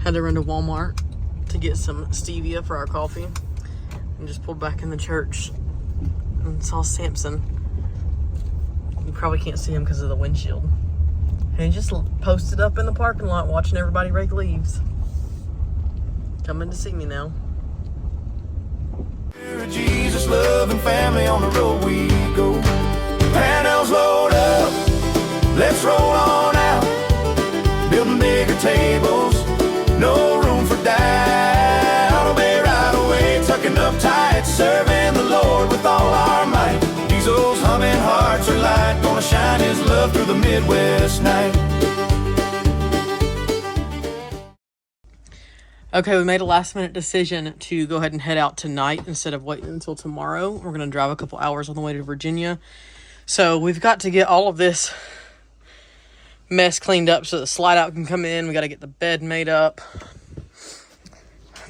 Had to run to Walmart to get some stevia for our coffee. And just pulled back in the church and saw Samson. You probably can't see him because of the windshield. And he just posted up in the parking lot watching everybody rake leaves. Coming to see me now. Jesus loving family, on the road we go. Panels load up, let's roll on out. Building bigger tables, no room for doubt. Obey right away, tucking up tight, serving the Lord with all our might. Diesel's humming, hearts are light, gonna shine his love through the Midwest night. Okay, we made a last minute decision to go ahead and head out tonight instead of waiting until tomorrow. We're going to drive a couple hours on the way to Virginia. So we've got to get all of this mess cleaned up so the slide out can come in. We got to get the bed made up.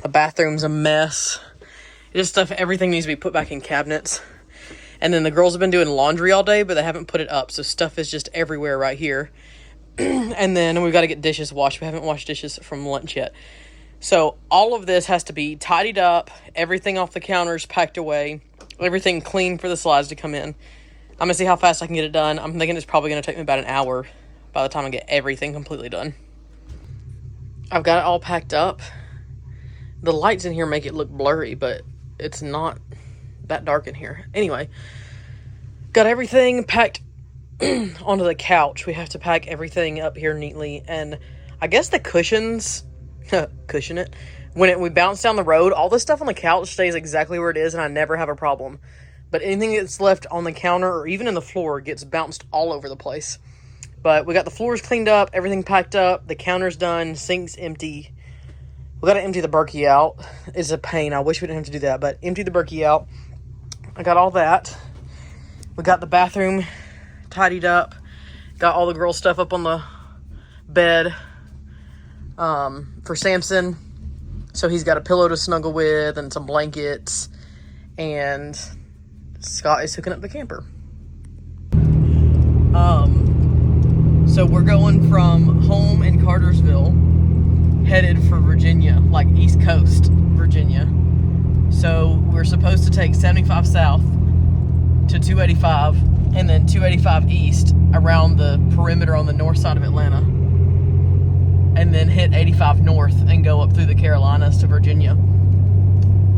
The bathroom's a mess. Just stuff, everything needs to be put back in cabinets. And then the girls have been doing laundry all day, but they haven't put it up. So stuff is just everywhere right here. And then we've got to get dishes washed. We haven't washed dishes from lunch yet. So all of this has to be tidied up, everything off the counters packed away, everything clean for the slides to come in. I'm going to see how fast I can get it done. I'm thinking it's probably going to take me about an hour by the time I get everything completely done. I've got it all packed up. The lights in here make it look blurry, but it's not that dark in here. Anyway, got everything packed onto the couch. We have to pack everything up here neatly, and I guess the cushions... cushion it. When we bounce down the road, all this stuff on the couch stays exactly where it is, and I never have a problem. But anything that's left on the counter or even in the floor gets bounced all over the place. But we got the floors cleaned up, everything packed up, the counter's done, sink's empty. We got to empty the Berkey out. It's a pain. I wish we didn't have to do that, but empty the Berkey out. I got all that. We got the bathroom tidied up. Got all the girls' stuff up on the bed. For Samson, so he's got a pillow to snuggle with and some blankets, and Scott is hooking up the camper. So we're going from home in Cartersville, headed for Virginia, like East Coast Virginia. So we're supposed to take 75 south to 285, and then 285 east around the perimeter on the north side of Atlanta. And then hit 85 north and go up through the Carolinas to Virginia.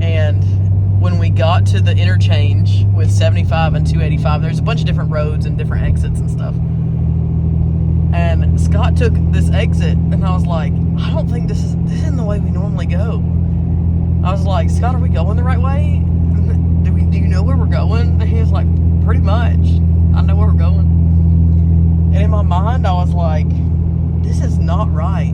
And when we got to the interchange with 75 and 285, there's a bunch of different roads and different exits and stuff. And Scott took this exit, and I was like, I don't think this isn't the way we normally go. I was like, Scott, are we going the right way? Do you know where we're going? And he was like, pretty much. I know where we're going. And in my mind, I was like, this is not right.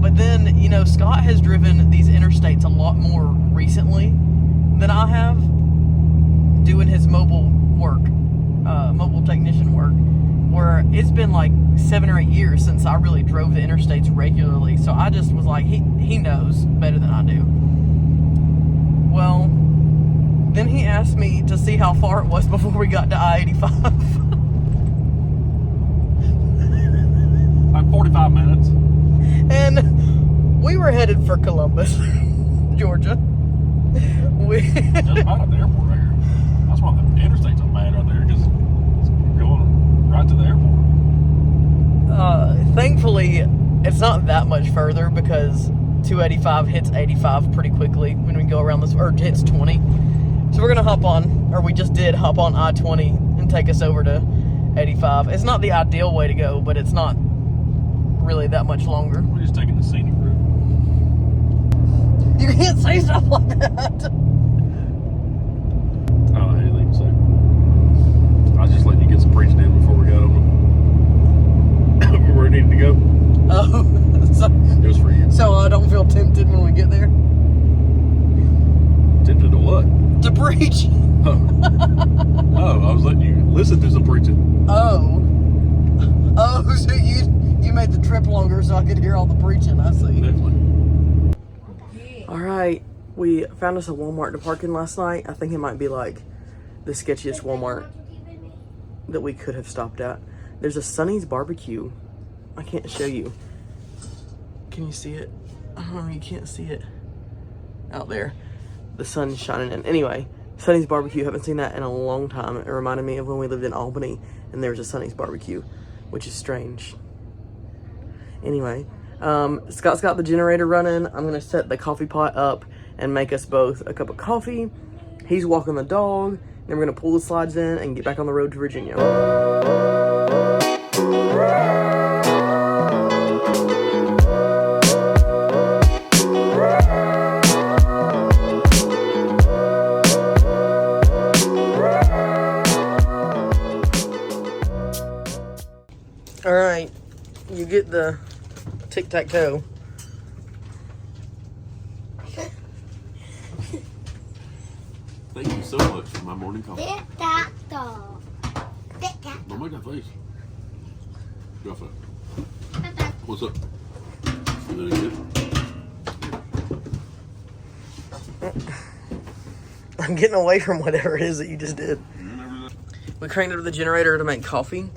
But then, you know, Scott has driven these interstates a lot more recently than I have, doing his mobile work, mobile technician work, where it's been like 7 or 8 years since I really drove the interstates regularly. So I just was like, he knows better than I do. Well, then he asked me to see how far it was before we got to I-85. Like 45 minutes. And we were headed for Columbus, Georgia. Just about at the airport right here. That's why the interstate's so bad right there, because it's going right to the airport. Thankfully, it's not that much further because 285 hits 85 pretty quickly when we go around this, or hits 20. So we're going to hop on, or we just did hop on I-20 and take us over to 85. It's not the ideal way to go, but it's not really that much longer. We're just taking the scenic route. You can't say stuff like that. Oh, anything to say. I was just letting you get some preaching in before we got on where we needed to go. Oh, so, It was for you. so I don't feel tempted when we get there Tempted to what? to preach. Oh, I was letting you listen to some preaching. Oh, so you made the trip longer so I could hear all the preaching. I see. Definitely. All right, we found us a Walmart to park in last night. I think it might be like the sketchiest Walmart that we could have stopped at. There's a Sonny's Barbecue. I can't show you. Can you see it? Oh, you can't see it out there. The sun's shining in. Anyway, Sonny's Barbecue. Haven't seen that in a long time. It reminded me of when we lived in Albany and there was a Sonny's Barbecue, which is strange. Anyway, Scott's got the generator running. I'm gonna set the coffee pot up and make us both a cup of coffee. He's walking the dog. Then we're gonna pull the slides in and get back on the road to Virginia. All right, you get the tic-tac-toe. Thank you so much for my morning coffee. Tic-tac-toe. Tic-tac. Don't make that face. Go for it. What's up? You doing good? I'm getting away from whatever it is that you just did. We cranked up the generator to make coffee.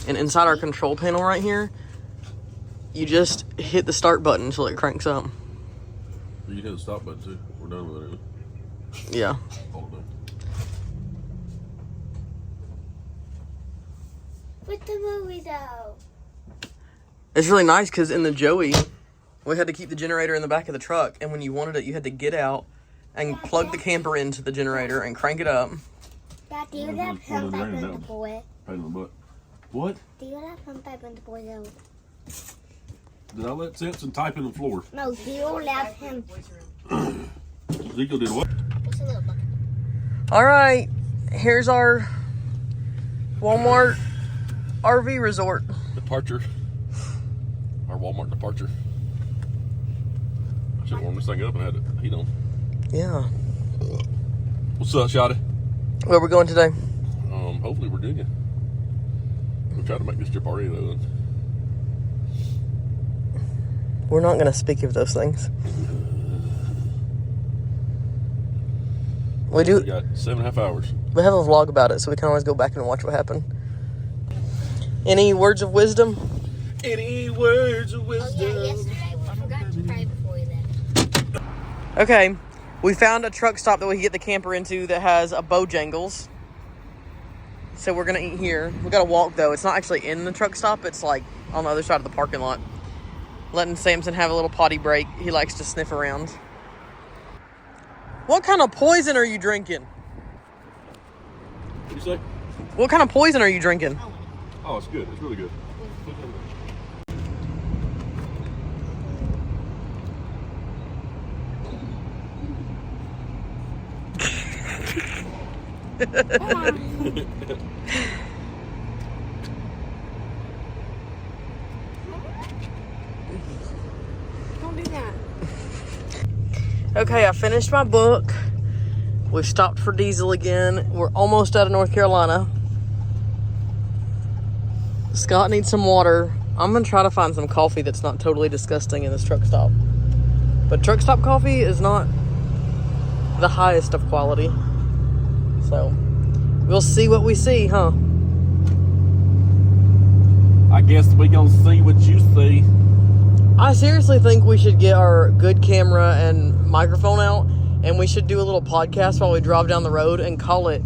And inside our control panel right here, you just hit the start button until it cranks up. You hit the stop button too. We're done with it. Yeah. All done. With the movie though. It's really nice because in the Joey, we had to keep the generator in the back of the truck. And when you wanted it, you had to get out and plug the camper into the generator and crank it up. Dad, do you have some type in the boy? Pain in the butt. What? Do you have some type in the boy though? Did I let Simpson type in the floor? No, do you let him? Ezekiel did what? What's a little bucket? All right, here's our Walmart RV resort. Departure. Our Walmart departure. I should warm this thing up and had it heat on. Yeah. What's up, Shotty? Where we going today? Hopefully Virginia. We'll try to make this trip already though. We're not going to speak of those things. We We got 7.5 hours. We have a vlog about it, so we can always go back and watch what happened. Any words of wisdom? Any words of Oh wisdom? yeah, yesterday we forgot to pray before we left. Okay, we found a truck stop that we can get the camper into that has a Bojangles. So we're going to eat here. We got to walk, though. It's not actually in the truck stop. It's, like, on the other side of the parking lot. Letting Samson have a little potty break. He likes to sniff around. What kind of poison are you drinking? What do you say? What kind of poison are you drinking? Oh, it's good. It's really good. Don't do that. Okay, I finished my book. We stopped for diesel again. We're almost out of North Carolina. Scott needs some water. I'm going to try to find some coffee that's not totally disgusting in this truck stop. But truck stop coffee is not the highest of quality. So, we'll see what we see, huh? I guess we gonna see what you see. I seriously think we should get our good camera and microphone out, and we should do a little podcast while we drive down the road and call it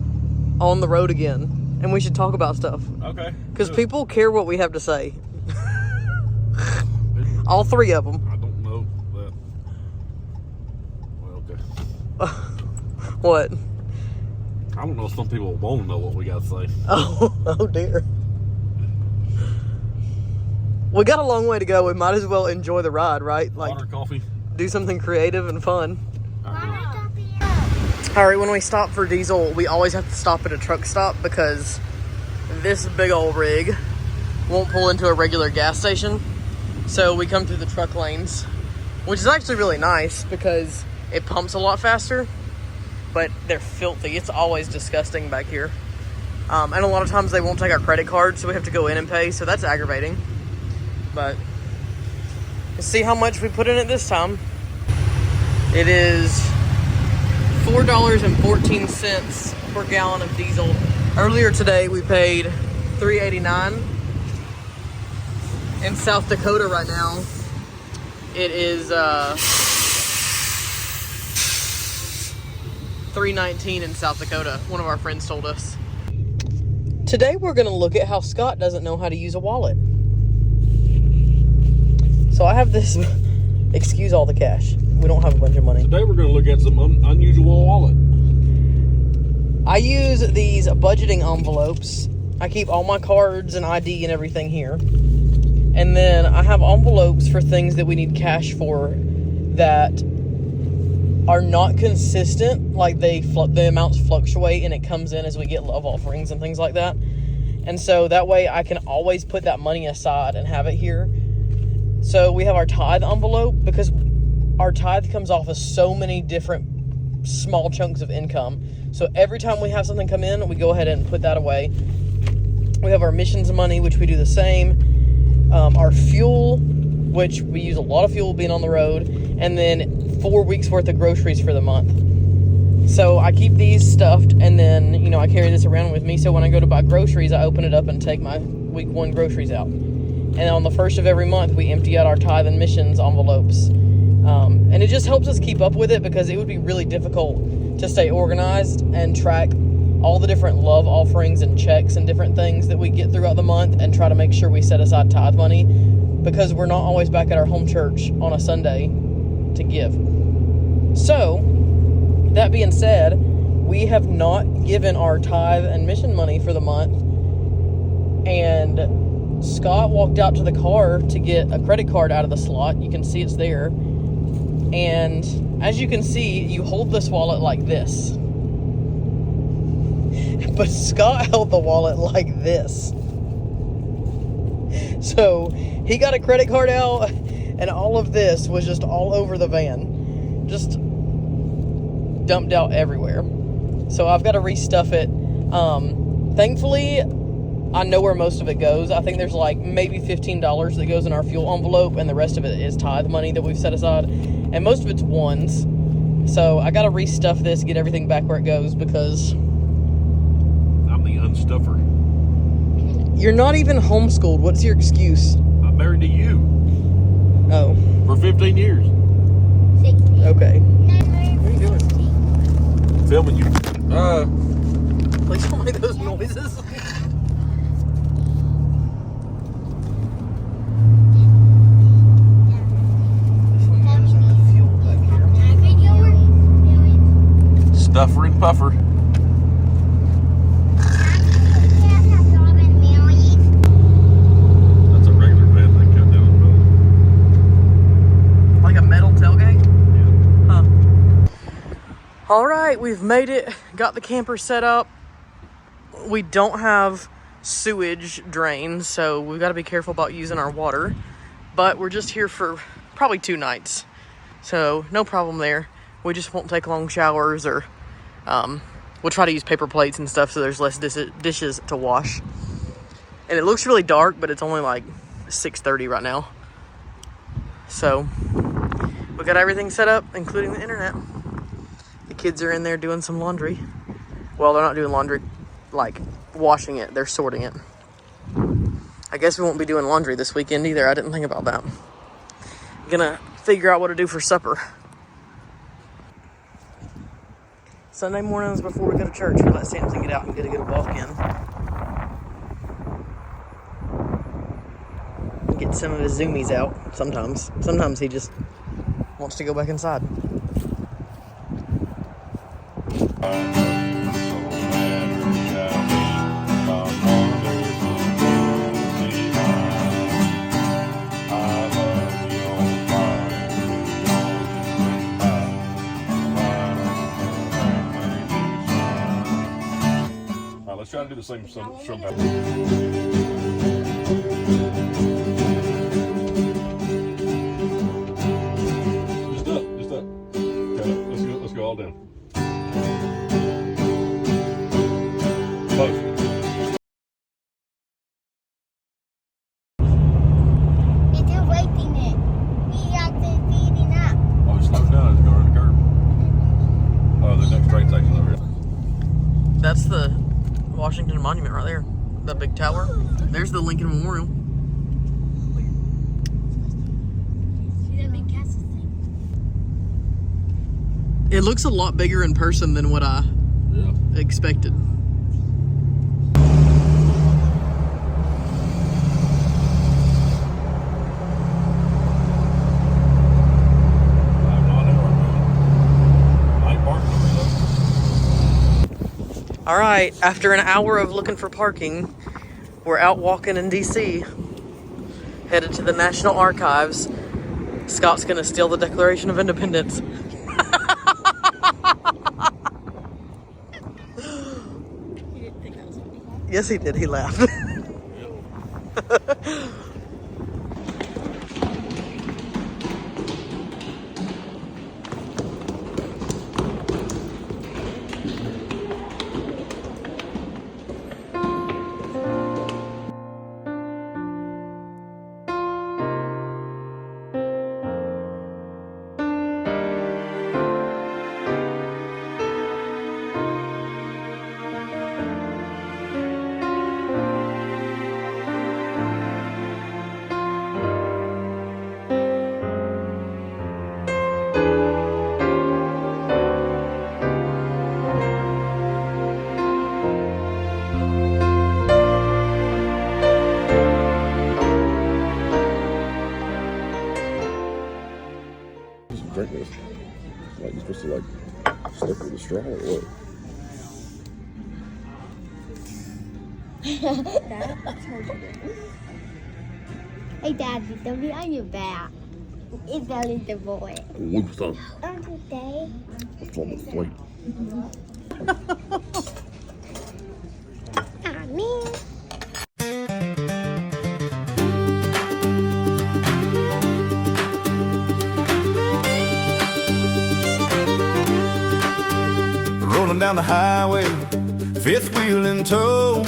On the Road Again. And we should talk about stuff. Okay. Because people care what we have to say. All three of them. I don't know that. Well, okay. What? I don't know if some people won't know what we got to say. Oh dear. We got a long way to go. We might as well enjoy the ride, right? Like, Water, coffee. do something creative and fun. Water, All right, when we stop for diesel, we always have to stop at a truck stop because this big old rig won't pull into a regular gas station. So we come through the truck lanes, which is actually really nice because it pumps a lot faster, but they're filthy. It's always disgusting back here. And a lot of times they won't take our credit card, so we have to go in and pay, so that's aggravating. But let's see how much we put in it this time. It is $4.14 per gallon of diesel. Earlier today we paid $3.89. In South Dakota right now, It is $3.19 in South Dakota. One of our friends told us. Today we're going to look at how Scott doesn't know how to use a wallet. So I have this, excuse all the cash. We don't have a bunch of money. Today we're going to look at some unusual wallet. I use these budgeting envelopes. I keep all my cards and ID and everything here. And then I have envelopes for things that we need cash for that are not consistent. Like the amounts fluctuate and it comes in as we get love offerings and things like that. And so that way I can always put that money aside and have it here. So we have our tithe envelope because our tithe comes off of so many different small chunks of income. So every time we have something come in, we go ahead and put that away. We have our missions money, which we do the same. Our fuel, which we use a lot of fuel being on the road. And then 4 weeks worth of groceries for the month. So I keep these stuffed and then, you know, I carry this around with me. So when I go to buy groceries, I open it up and take my week 1 groceries out. And on the first of every month, we empty out our tithe and missions envelopes. And it just helps us keep up with it because it would be really difficult to stay organized and track all the different love offerings and checks and different things that we get throughout the month and try to make sure we set aside tithe money because we're not always back at our home church on a Sunday to give. So, that being said, we have not given our tithe and mission money for the month. And Scott walked out to the car to get a credit card out of the slot. You can see it's there. And as you can see, you hold this wallet like this. But Scott held the wallet like this. So he got a credit card out and all of this was just all over the van. Just dumped out everywhere. So I've got to restuff it. Thankfully, I know where most of it goes. I think there's like maybe $15 that goes in our fuel envelope and the rest of it is tithe money that we've set aside. And most of it's ones. So I got to restuff this, get everything back where it goes because I'm the unstuffer. you're not even homeschooled. What's your excuse? I'm married to you Oh, for 15 years. 16. okay. What are you doing? Filming you. Please don't make those noises. Stuffer and puffer. That's a regular bed they cut down the Like a metal tailgate? middle. Huh. All right, we've made it. Got the camper set up. We don't have sewage drains, so we've got to be careful about using our water. But we're just here for probably 2 nights, so no problem there. We just won't take long showers or we'll try to use paper plates and stuff so there's less dishes to wash. And it looks really dark, but it's only like 6:30 right now. So we got everything set up, including the internet. The kids are in there doing some laundry. Well, they're not doing laundry, like washing it. They're sorting it. I guess we won't be doing laundry this weekend either. I didn't think about that. I'm gonna figure out what to do for supper. Sunday mornings before we go to church, we let Samson get out and get a good walk in. Get some of his zoomies out sometimes. Sometimes he just wants to go back inside. Let's try to do the same sometime. Just up. Okay, let's go all down. Close. It's still waiting it. We have to speeding up. Oh, slow down as you go around the curve. Oh, the next train section over here. That's the Washington Monument right there. The big tower. There's the Lincoln Memorial. See that big It looks a lot bigger in person than what I expected. All right, after an hour of looking for parking, we're out walking in DC, headed to the National Archives. Scott's gonna steal the Declaration of Independence. He didn't think that was funny. Yes, he did. He laughed. Drink this. Like you're supposed to like stick with a straw or what? Hey, Daddy, don't be on your back. It's only the boy. Loose up. On today. It's on the plate. Ah, man. Rolling down the highway, fifth wheel in tow.